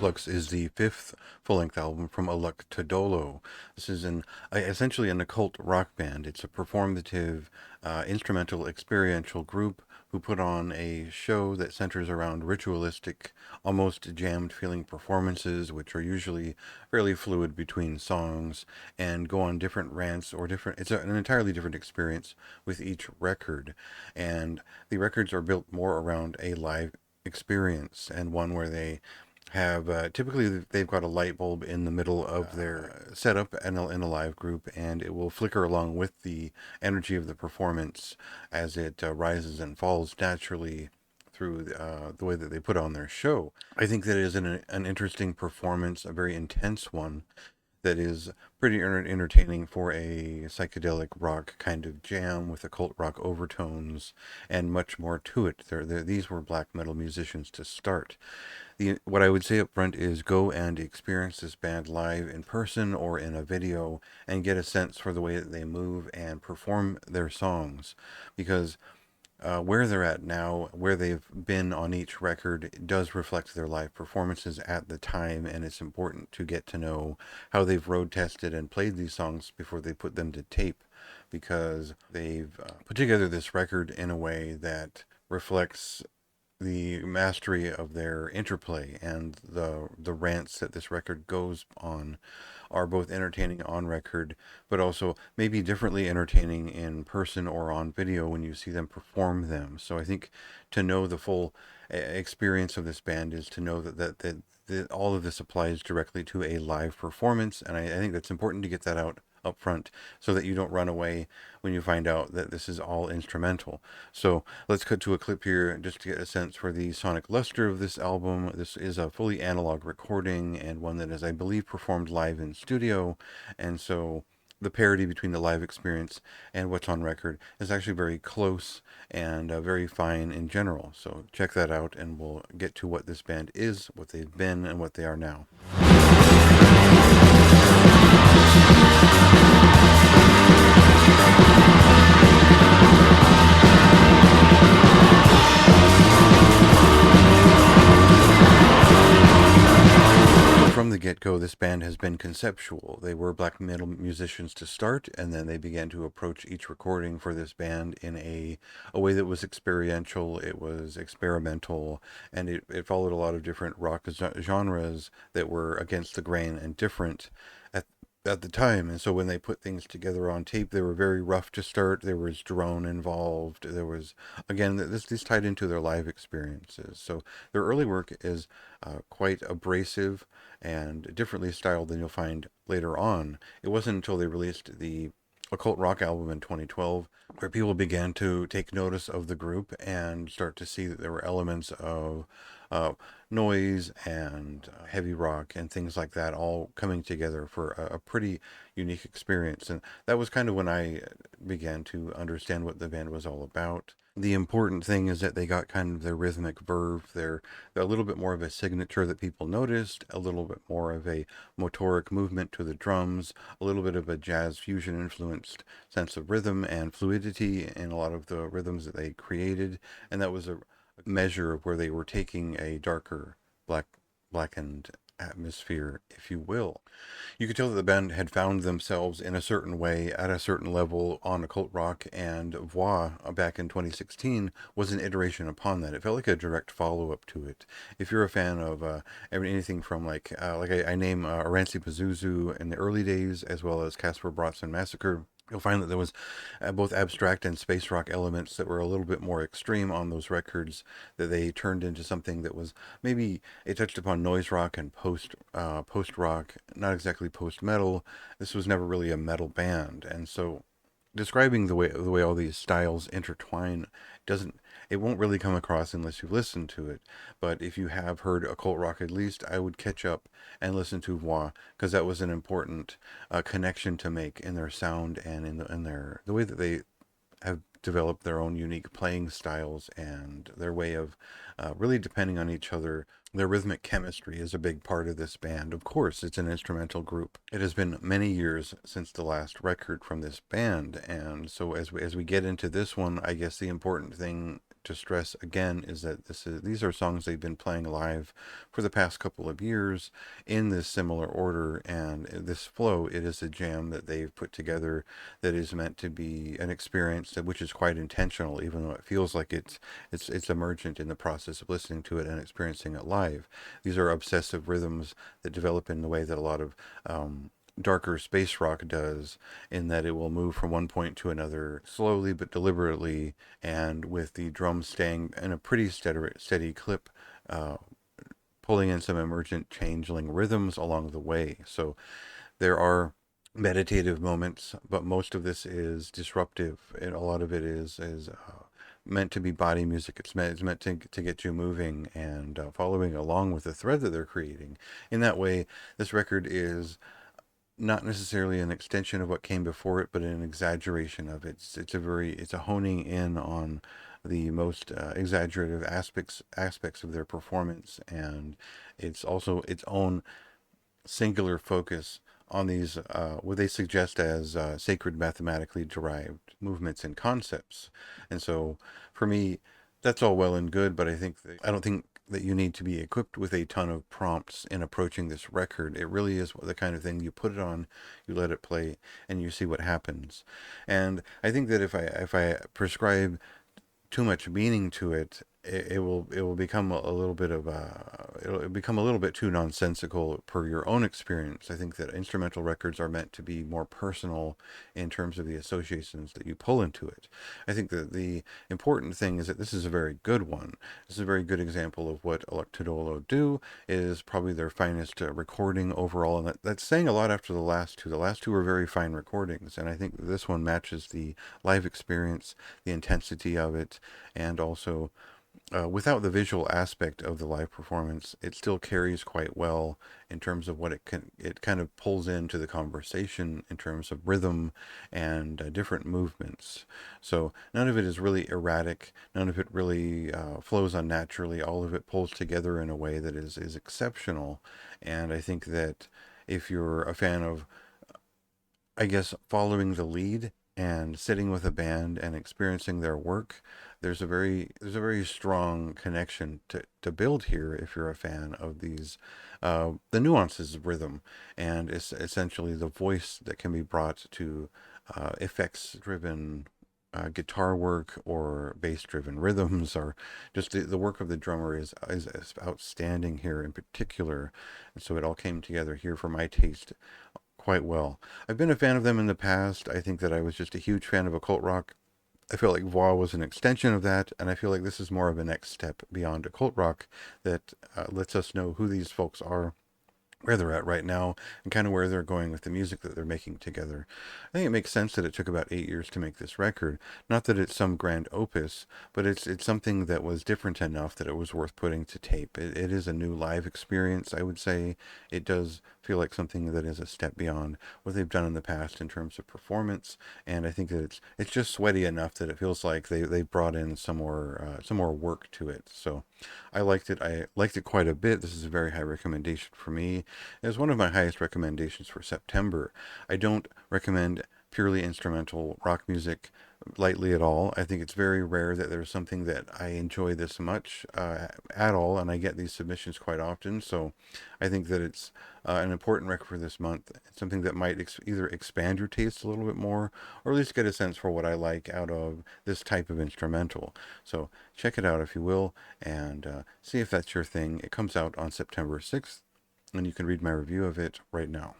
Lux is the fifth full-length album from Aluk Todolo. This is essentially an occult rock band. It's a performative, instrumental, experiential group who put on a show that centers around ritualistic, almost jammed-feeling performances, which are usually fairly fluid between songs and go on different rants or different. It's an entirely different experience with each record, and the records are built more around a live experience and one where they have typically they've got a light bulb in the middle of their setup in a live group, and it will flicker along with the energy of the performance as it rises and falls naturally through the way that they put on their show. I think that is an interesting performance, a very intense one that is pretty entertaining for a psychedelic rock kind of jam with occult rock overtones and much more to it. These were black metal musicians to start. What I would say up front is go and experience this band live in person or in a video and get a sense for the way that they move and perform their songs, because where they're at now, where they've been on each record, does reflect their live performances at the time, and it's important to get to know how they've road tested and played these songs before they put them to tape, because they've put together this record in a way that reflects the mastery of their interplay, and the rants that this record goes on are both entertaining on record, but also maybe differently entertaining in person or on video when you see them perform them. So I think to know the full experience of this band is to know that all of this applies directly to a live performance, and I think that's important to get that out up front so that you don't run away when you find out that this is all instrumental. So let's cut to a clip here just to get a sense for the sonic luster of this album. This is a fully analog recording and one that is, I believe, performed live in studio, and so the parity between the live experience and what's on record is actually very close and very fine in general. So check that out, and we'll get to what this band is, what they've been, and what they are now. From the get-go, this band has been conceptual. They were black metal musicians to start, and then they began to approach each recording for this band in a way that was experiential, it was experimental, and it followed a lot of different rock genres that were against the grain and different at the time. And so when they put things together on tape, they were very rough to start. There was drone involved. There was, again, this tied into their live experiences. So their early work is quite abrasive and differently styled than you'll find later on. It wasn't until they released the Occult Rock album in 2012 where people began to take notice of the group and start to see that there were elements of noise and heavy rock and things like that all coming together for a pretty unique experience. And that was kind of when I began to understand what the band was all about. The important thing is that they got kind of their rhythmic verve. They're a little bit more of a signature that people noticed, a little bit more of a motoric movement to the drums, a little bit of a jazz fusion influenced sense of rhythm and fluidity in a lot of the rhythms that they created. And that was a measure of where they were taking a darker, blackened atmosphere, if you will. You could tell that the band had found themselves in a certain way at a certain level on occult rock, and Voix back in 2016 was an iteration upon that. It felt like a direct follow-up to it. If you're a fan of anything from I name Aranci Pazuzu in the early days, as well as Casper Bratson Massacre, you'll find that there was both abstract and space rock elements that were a little bit more extreme on those records, that they turned into something that was maybe it touched upon noise rock and post rock, not exactly post metal. This was never really a metal band, and so describing the way all these styles intertwine doesn't it won't really come across unless you listen to it. But if you have heard occult rock, at least I would catch up and listen to Voix, because that was an important connection to make in their sound and in the way that they have developed their own unique playing styles and their way of really depending on each other. Their rhythmic chemistry is a big part of this band. Of course, it's an instrumental group. It has been many years since the last record from this band, and so as we get into this one, I guess the important thing to stress again is that these are songs they've been playing live for the past couple of years in this similar order and this flow. It is a jam that they've put together that is meant to be an experience which is quite intentional, even though it feels like it's emergent in the process of listening to it and experiencing it live. These are obsessive rhythms that develop in the way that a lot of darker space rock does, in that it will move from one point to another slowly but deliberately, and with the drums staying in a pretty steady clip, uh, pulling in some emergent changeling rhythms along the way. So there are meditative moments, but most of this is disruptive, and a lot of it is meant to be body music. It's meant to get you moving and following along with the thread that they're creating. In that way, this record is not necessarily an extension of what came before it, but an exaggeration of it. It's a honing in on the most exaggerative aspects of their performance, and it's also its own singular focus on these what they suggest as sacred mathematically derived movements and concepts. And so for me, that's all well and good, but I don't think that you need to be equipped with a ton of prompts in approaching this record. It really is the kind of thing you put it on, you let it play, and you see what happens. And I think that if I prescribe too much meaning to it, it will become a little bit of it'll become a little bit too nonsensical per your own experience. I think that instrumental records are meant to be more personal in terms of the associations that you pull into it. I think that the important thing is that this is a very good one. This is a very good example of what Aluk Todolo do. It is probably their finest recording overall, and that's saying a lot after the last two. The last two were very fine recordings, and I think this one matches the live experience, the intensity of it, and also without the visual aspect of the live performance, it still carries quite well in terms of what it kind of pulls into the conversation in terms of rhythm and different movements. So none of it is really erratic. None of it really flows unnaturally. All of it pulls together in a way that is exceptional. And I think that if you're a fan of, I guess, following the lead and sitting with a band and experiencing their work, there's a very strong connection to build here if you're a fan of these the nuances of rhythm, and it's essentially the voice that can be brought to effects driven guitar work or bass driven rhythms, or just the work of the drummer is outstanding here in particular. And so it all came together here for my taste quite well. I've been a fan of them in the past. I think that I was just a huge fan of occult rock. I feel like Voix was an extension of that, and I feel like this is more of a next step beyond occult rock that lets us know who these folks are, where they're at right now, and kind of where they're going with the music that they're making together. I think it makes sense that it took about 8 years to make this record. Not that it's some grand opus, but it's something that was different enough that it was worth putting to tape. It is a new live experience, I would say. It does feel like something that is a step beyond what they've done in the past in terms of performance, and I think that it's just sweaty enough that it feels like they brought in some more work to it. So I liked it. I liked it quite a bit. This is a very high recommendation for me. It was one of my highest recommendations for September. I don't recommend purely instrumental rock music lightly at all. I think it's very rare that there's something that I enjoy this much at all, and I get these submissions quite often. So I think that it's an important record for this month. It's something that might either expand your taste a little bit more, or at least get a sense for what I like out of this type of instrumental. So check it out if you will, and see if that's your thing. It comes out on September 6th, and you can read my review of it right now.